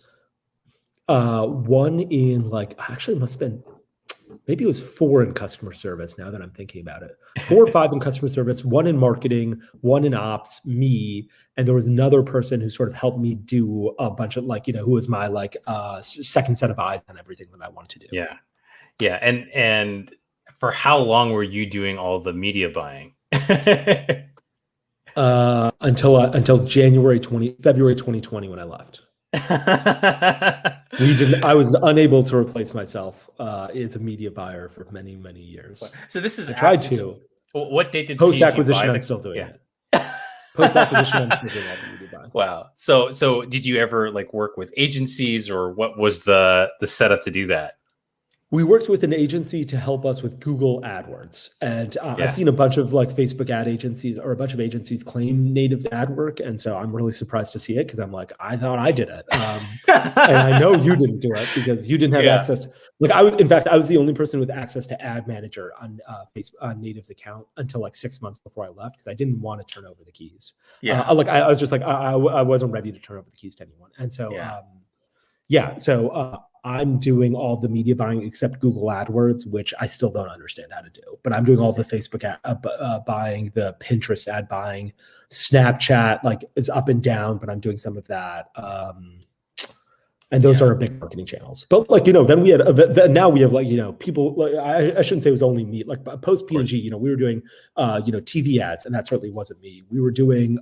1 in actually it must have been, maybe it was 4 in customer service now that I'm thinking about it. 4 or 5 in customer service, 1 in marketing, 1 in ops, me, and there was another person who sort of helped me do a bunch of who was my second set of eyes on everything that I wanted to do. Yeah. And for how long were you doing all the media buying? Until February 2020 when I left. I was unable to replace myself as a media buyer for many, many years. So this is I tried to. What date did post acquisition? I'm still doing it. Post acquisition, I'm still doing that media buying. Wow. So did you ever work with agencies, or what was the setup to do that? We worked with an agency to help us with Google AdWords. And I've seen a bunch of Facebook ad agencies or a bunch of agencies claim native's ad work. And so I'm really surprised to see it because I'm like, I thought I did it. And I know you didn't do it because you didn't have access. Like in fact, I was the only person with access to Ad Manager on Facebook, on Native's account until like 6 months before I left because I didn't want to turn over the keys. Yeah. I was just like I wasn't ready to turn over the keys to anyone, and so I'm doing all the media buying except Google AdWords, which I still don't understand how to do. But I'm doing all the Facebook buying, the Pinterest ad buying, Snapchat like is up and down, but I'm doing some of that. And those are our big marketing channels. But like, then we had, now we have like, people, like, I shouldn't say it was only me, like post P&G, we were doing, TV ads, and that certainly wasn't me. We were doing,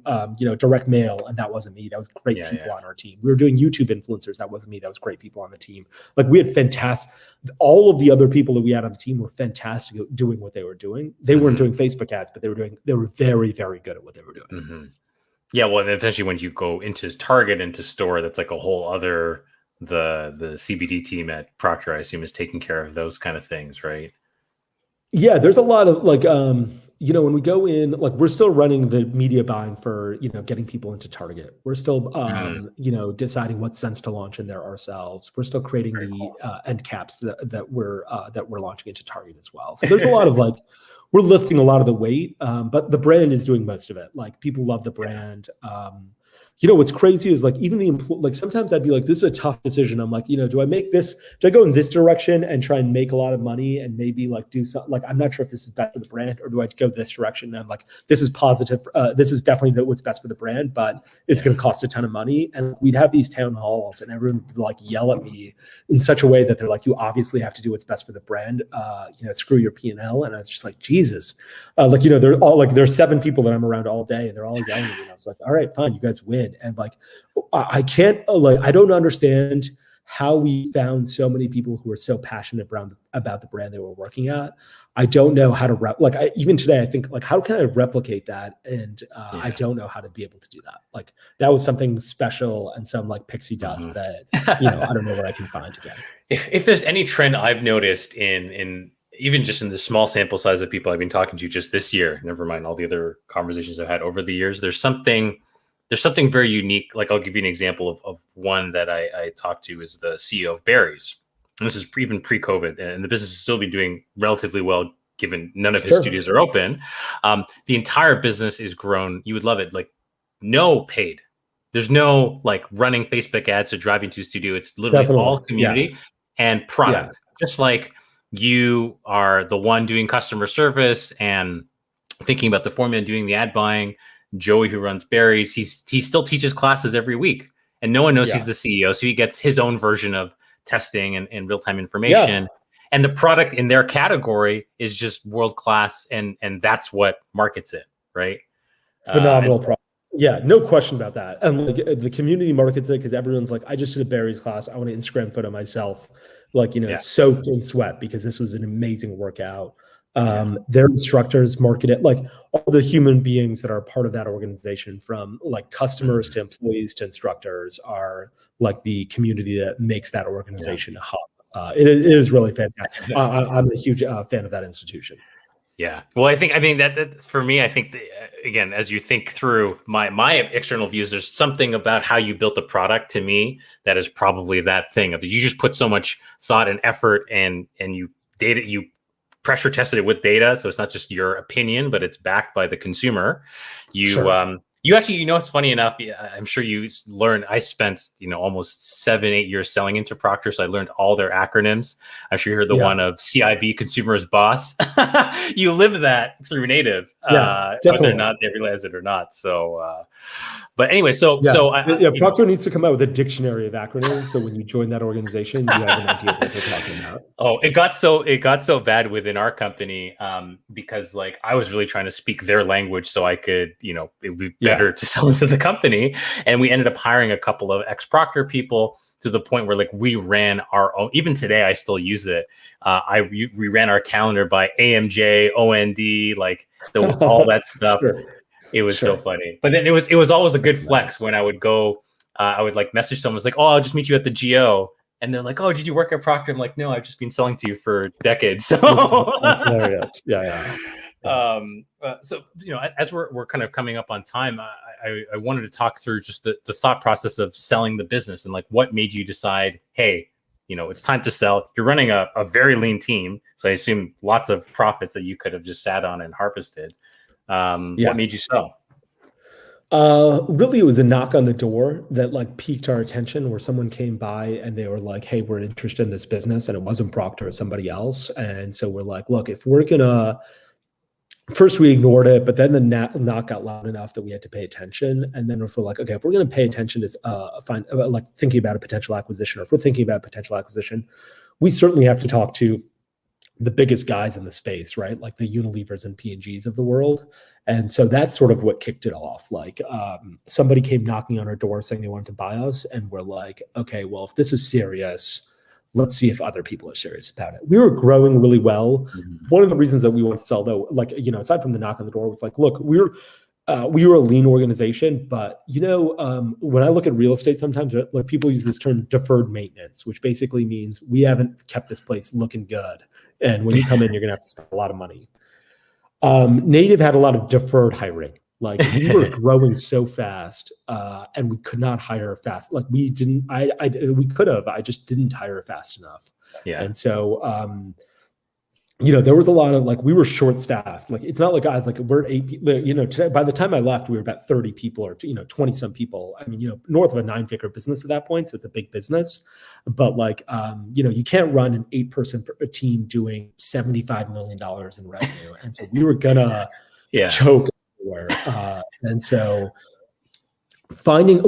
direct mail, and that wasn't me. That was great people on our team. We were doing YouTube influencers. That wasn't me. That was great people on the team. Like we had fantastic, all of the other people that we had on the team were fantastic at doing what they were doing. They weren't doing Facebook ads, but they were very, very good at what they were doing. Mm-hmm. Yeah. Well, eventually when you go into Target, into store, that's like a whole other, the CBD team at Procter, I assume, is taking care of those kind of things, right? Yeah, there's a lot of like, when we go in, like we're still running the media buying for, getting people into Target. We're still, deciding what scents to launch in there ourselves. We're still creating end caps that we're launching into Target as well. So there's a lot of like, we're lifting a lot of the weight, but the brand is doing most of it. Like people love the brand. What's crazy is like even like sometimes I'd be like, this is a tough decision. I'm like, do I make this? Do I go in this direction and try and make a lot of money and maybe like do something? Like I'm not sure if this is best for the brand, or do I go this direction? And I'm like, this is positive. This is definitely what's best for the brand, but it's going to cost a ton of money. And we'd have these town halls, and everyone would like yell at me in such a way that they're like, you obviously have to do what's best for the brand. Screw your P&L. And I was just like, Jesus, they're all like, there's 7 people that I'm around all day, and they're all yelling at me. And I was like, all right, fine, you guys win. And like, I can't, like, I don't understand how we found so many people who are so passionate about the brand they were working at. I don't know how to even today, I think like, how can I replicate that? And I don't know how to be able to do that. Like that was something special and some like pixie dust that, I don't know what I can find again. If there's any trend I've noticed in even just in the small sample size of people I've been talking to just this year, never mind all the other conversations I've had over the years, there's something very unique. Like I'll give you an example of one that I talked to, is the CEO of Barry's. And this is even pre-COVID, and the business has still been doing relatively well, given none of his studios are open. The entire business is grown. You would love it. Like no paid. There's no like running Facebook ads to driving to studio. It's literally all community and product. Just like you are the one doing customer service and thinking about the formula and doing the ad buying. Joey, who runs Barry's, he still teaches classes every week, and no one knows he's the CEO. So he gets his own version of testing and real-time information. And the product in their category is just world-class. And that's what markets it, right? Phenomenal product. Yeah, no question about that. And like the community markets it because everyone's like, I just did a Barry's class. I want to Instagram photo myself, like, soaked in sweat because this was an amazing workout. Their instructors market it, like all the human beings that are part of that organization, from like customers to employees to instructors, are like the community that makes that organization a hub. It is really fantastic. I'm a huge fan of that institution. Yeah. Well, I think that for me, I think again, as you think through my external views, there's something about how you built the product to me that is probably that thing of you just put so much thought and effort and you pressure tested it with data. So it's not just your opinion, but it's backed by the consumer. You actually, it's funny enough, I'm sure you learned, I spent, almost 7-8 years selling into Procter. So I learned all their acronyms. I'm sure you heard the one of CIB, Consumer's Boss. You live that through Native, whether or not they realize it or not. So, but anyway, Procter needs to come out with a dictionary of acronyms. So when you join that organization, you have an idea what they're talking about. Oh, it got so bad within our company because like I was really trying to speak their language so I could, it would be better to sell into the company. And we ended up hiring a couple of ex-Procter people to the point where like we ran our own. Even today, I still use it. We ran our calendar by AMJ, OND, like all that stuff. It was so funny. But then it was always a good flex when I would go. I would like message someone, was like, "Oh, I'll just meet you at the GO." And they're like, "Oh, did you work at Procter?" I'm like, "No, I've just been selling to you for decades." So that's hilarious. So as we're kind of coming up on time, I wanted to talk through just the thought process of selling the business and like what made you decide, hey, it's time to sell. You're running a very lean team, so I assume lots of profits that you could have just sat on and harvested. What made you sell? Really, it was a knock on the door that like piqued our attention, where someone came by and they were like, "Hey, we're interested in this business," and it wasn't Procter or somebody else. And so we're like, "Look, if we're gonna..." First, we ignored it, but then the knock got loud enough that we had to pay attention. And then we're like, okay, if we're going to pay attention to like thinking about a potential acquisition, or if we're thinking about a potential acquisition, we certainly have to talk to the biggest guys in the space, right? Like the Unilevers and P&Gs of the world. And so that's sort of what kicked it off. Like somebody came knocking on our door saying they wanted to buy us. And we're like, okay, well, if this is serious, let's see if other people are serious about it. We were growing really well. One of the reasons that we wanted to sell, though, like, aside from the knock on the door, was like, look, we were a lean organization, but when I look at real estate, sometimes like people use this term deferred maintenance, which basically means we haven't kept this place looking good. And when you come in, you're going to have to spend a lot of money. Native had a lot of deferred hiring. Like we were growing so fast, and we could not hire fast. Like we didn't. We could have. I just didn't hire fast enough. Yeah. And so, there was a lot of like we were short staffed. Like it's not like guys like we're 8 people. Today, by the time I left, we were about 30 people or 20 some people. I mean, north of a 9-figure business at that point, so it's a big business. But like, you can't run an 8-person team doing $75 million in revenue, and so we were gonna choke. And so finding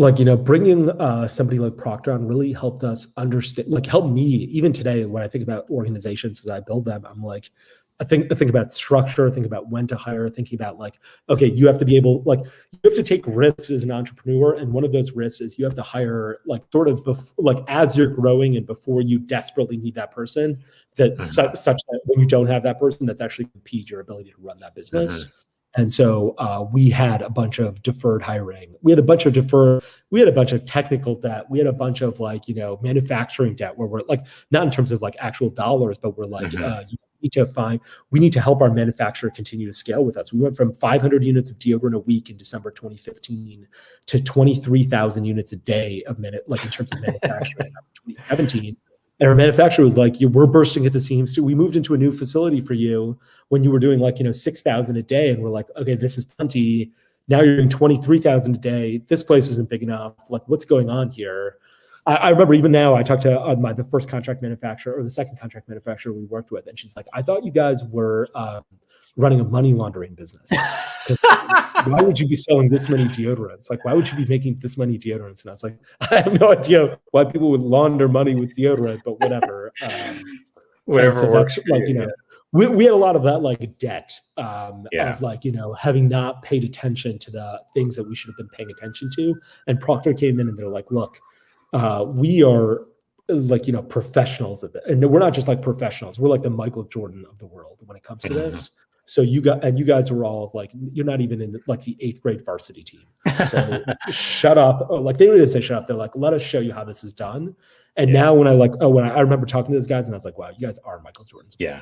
bringing somebody like Procter on really helped us understand, like helped me even today when I think about organizations as I build them. I'm like, I think about structure, think about when to hire, thinking about like, okay, you have to be able, like you have to take risks as an entrepreneur. And one of those risks is you have to hire like sort of like as you're growing and before you desperately need that person, that such that when you don't have that person, that's actually impede your ability to run that business. And so we had a bunch of deferred hiring. We had a bunch of technical debt. We had a bunch of manufacturing debt where we're like, not in terms of like actual dollars, but we're like, we need to help our manufacturer continue to scale with us. We went from 500 units of deodorant a week in December 2015 to 23,000 units a day of in terms of manufacturing in 2017. And our manufacturer was like, we're bursting at the seams too. We moved into a new facility for you when you were doing 6,000 a day. And we're like, okay, this is plenty. Now you're doing 23,000 a day. This place isn't big enough. Like, what's going on here? I remember even now I talked to the first contract manufacturer or the second contract manufacturer we worked with. And she's like, I thought you guys were running a money laundering business. Why would you be selling this many deodorants? Like, why would you be making this many deodorants? And I was like, I have no idea why people would launder money with deodorant, but whatever. Whatever so works. We had a lot of that like debt of having not paid attention to the things that we should have been paying attention to. And Procter came in and they're like, look, we are professionals of it. And we're not just like professionals. We're like the Michael Jordan of the world when it comes to this. So you guys were all like, you're not even in like the 8th grade varsity team. So shut up. Like they didn't say shut up. They're like, let us show you how this is done. And now when I remember talking to those guys and I was like, wow, you guys are Michael Jordan's world.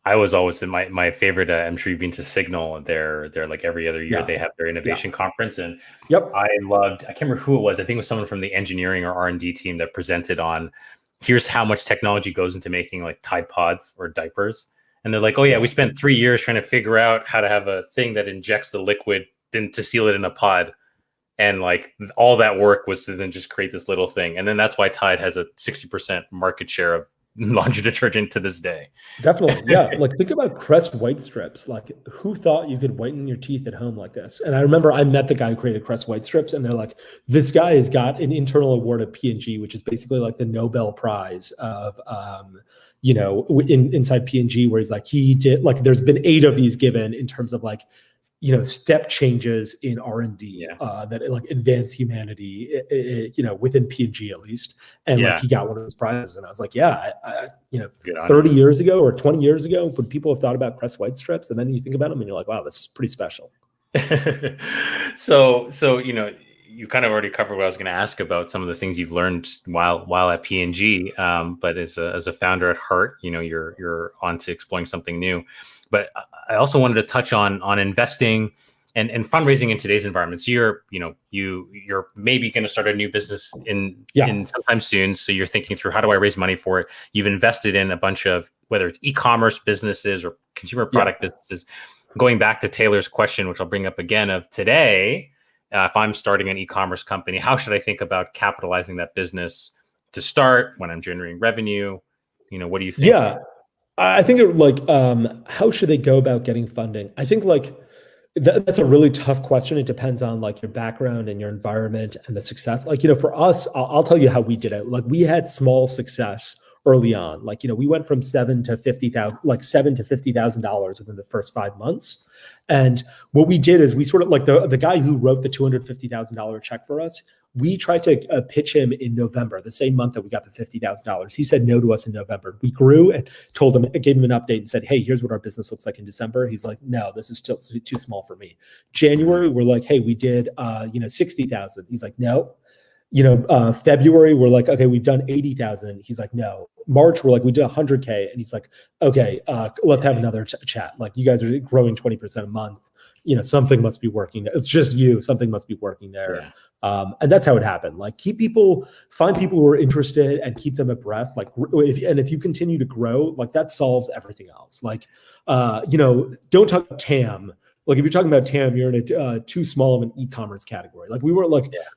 I was always in my favorite. I'm sure you've been to Signal. They're like every other year they have their innovation conference, and I can't remember who it was. I think it was someone from the engineering or R&D team that presented on here's how much technology goes into making like Tide Pods or diapers. And they're like, oh yeah, we spent 3 years trying to figure out how to have a thing that injects the liquid then to seal it in a pod. And like all that work was to then just create this little thing. And then that's why Tide has a 60% market share of laundry detergent to this day. Definitely. Yeah. Like think about Crest white strips. Like who thought you could whiten your teeth at home like this? And I remember I met the guy who created Crest white strips and they're like, this guy has got an internal award at P&G, which is basically like the Nobel Prize of, inside P&G, where he's like, he did like, there's been 8 of these given in terms of like, step changes in R&D that like advance humanity, within P&G at least. And like he got one of those prizes. And I was like, 30 years ago or 20 years ago, when people have thought about Crest white strips, and then you think about them and you're like, wow, this is pretty special. So you kind of already covered what I was going to ask about, some of the things you've learned while at P&G. But as a founder at heart, you're on to exploring something new. But I also wanted to touch on investing and fundraising in today's environment. So you're maybe going to start a new business in sometime soon. So you're thinking through, how do I raise money for it? You've invested in a bunch of, whether it's e-commerce businesses or consumer product businesses. Going back to Taylor's question, which I'll bring up again, of today, if I'm starting an e-commerce company, how should I think about capitalizing that business to start, when I'm generating revenue? What do you think? Yeah, I think how should they go about getting funding? I think that's a really tough question. It depends on your background and your environment and the success. For us, I'll tell you how we did it. We had small success early on. We went from $7,000 to $50,000 within the first 5 months. And what we did is we sort of the guy who wrote the $250,000 check for us, we tried to pitch him in November, the same month that we got the $50,000. He said no to us in November. We grew and gave him an update and said, hey, here's what our business looks like in December. He's like, no, this is still too small for me. January, we're like, hey, we did 60,000. He's like, no. February, we're like, okay, we've done 80,000. He's like, no. March, we're like, we did 100K. And he's like, okay, let's have another chat. You guys are growing 20% a month. Something must be working. It's just you. Something must be working there. Yeah. And that's how it happened. Find people who are interested and keep them abreast. If you continue to grow, that solves everything else. Don't talk about TAM. If you're talking about TAM, you're in a too small of an e-commerce category. We were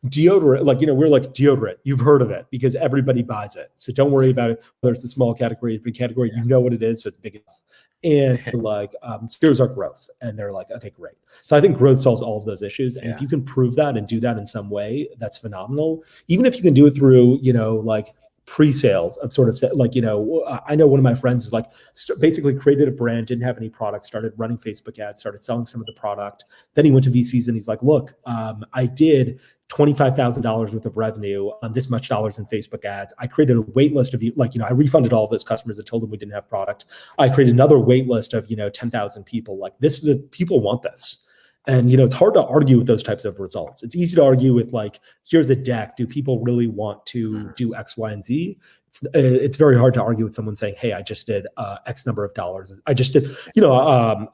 deodorant, we're deodorant. You've heard of it because everybody buys it. So don't worry about it, whether it's a small category, a big category, you know what it is, so it's big enough. And here's our growth. And they're like, okay, great. So I think growth solves all of those issues. And if you can prove that and do that in some way, that's phenomenal. Even if you can do it through, pre-sales of sort of I know one of my friends is basically created a brand, didn't have any product, started running Facebook ads, started selling some of the product. Then he went to VCs and he's like, look, I did $25,000 worth of revenue on this much dollars in Facebook ads. I created a wait list of I refunded all of those customers that told them we didn't have product. I created another wait list of 10,000 people. People want this. And it's hard to argue with those types of results. It's easy to argue with here's a deck. Do people really want to do X, Y, and Z? It's very hard to argue with someone saying, hey, I just did X number of dollars. I just did, I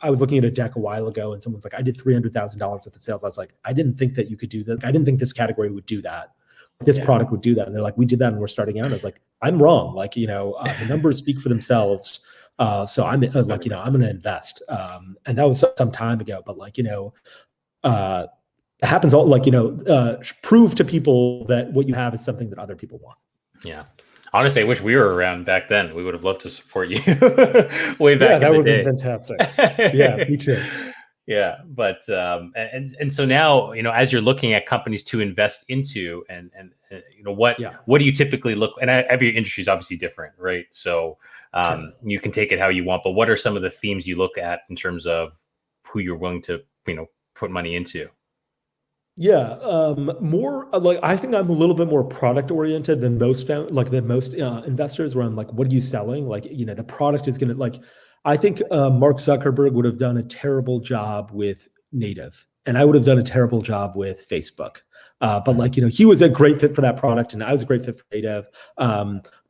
was looking at a deck a while ago and someone's like, I did $300,000 worth of sales. I was like, I didn't think that you could do that. I didn't think this category would do that. This product would do that. And they're like, we did that and we're starting out. And I was like, I'm wrong. The numbers speak for themselves. So I'm I'm going to invest. And that was some time ago, but it happens all prove to people that what you have is something that other people want. Yeah. Honestly, I wish we were around back then. We would have loved to support you way back. Yeah, that would have been fantastic. Yeah, me too. Yeah. But, and so now, as you're looking at companies to invest into and what do you typically look, and every industry is obviously different, right? So, sure. You can take it how you want, but what are some of the themes you look at in terms of who you're willing to, put money into? Yeah, more I think I'm a little bit more product oriented than most investors. Where I'm like, what are you selling? The product is gonna I think Mark Zuckerberg would have done a terrible job with native, and I would have done a terrible job with Facebook. But he was a great fit for that product, and I was a great fit for native.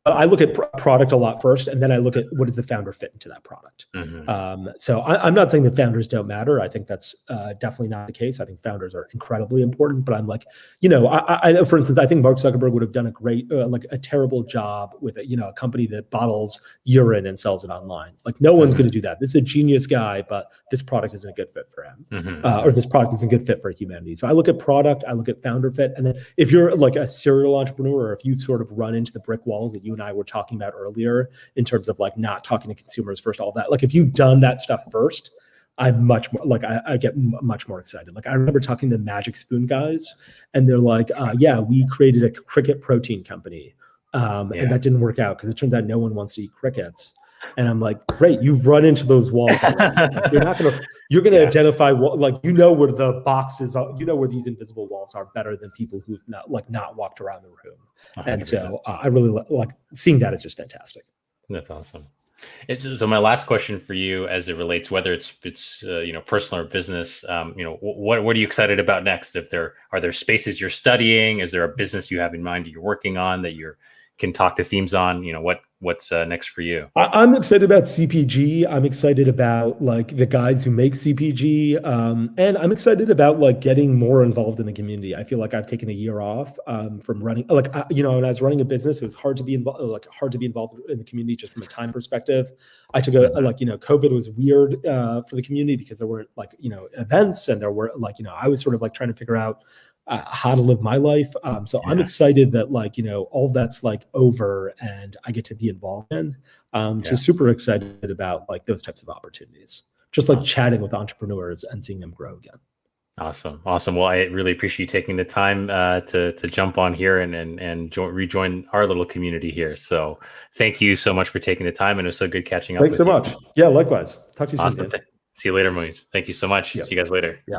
But I look at product a lot first, and then I look at what does the founder fit into that product. Mm-hmm. So I'm not saying that founders don't matter. I think that's definitely not the case. I think founders are incredibly important. But I'm for instance, I think Mark Zuckerberg would have done a great, a terrible job with a company that bottles urine and sells it online. No one's going to do that. This is a genius guy, but this product isn't a good fit for him, or this product isn't a good fit for humanity. So I look at product, I look at founder fit, and then if you're a serial entrepreneur, or if you sort of run into the brick walls that you and I were talking about earlier in terms of not talking to consumers first, all that, if you've done that stuff first, I'm much more I get much more excited. I remember talking to the Magic Spoon guys, and they're like, yeah, we created a cricket protein company, and that didn't work out because it turns out no one wants to eat crickets. And I'm like, great, you've run into those walls already. You're gonna identify where the boxes are, where these invisible walls are better than people who've not walked around the room. 100%. And so I really like seeing that is just fantastic. That's awesome. So my last question for you, as it relates, whether it's personal or business, what are you excited about next? Are there spaces you're studying? Is there a business you have in mind that you're working on that you're can talk to themes on, what's next for you. I'm excited about CPG. I'm excited about like the guys who make CPG, and I'm excited about like getting more involved in the community. I feel like I've taken a year off from running, like when I was running a business, it was hard to be involved, in the community just from a time perspective. I took COVID was weird for the community because there weren't events, and there were I was sort of trying to figure out how to live my life. So I'm excited that all that's over and I get to be involved in. So super excited about those types of opportunities, just chatting with entrepreneurs and seeing them grow again. Awesome. Well, I really appreciate you taking the time to jump on here and rejoin our little community here. So thank you so much for taking the time, and it was so good catching up. Thanks so much. Yeah, likewise. Talk to you soon. Awesome. See you later, Moiz. Thank you so much. See you guys later. Yeah.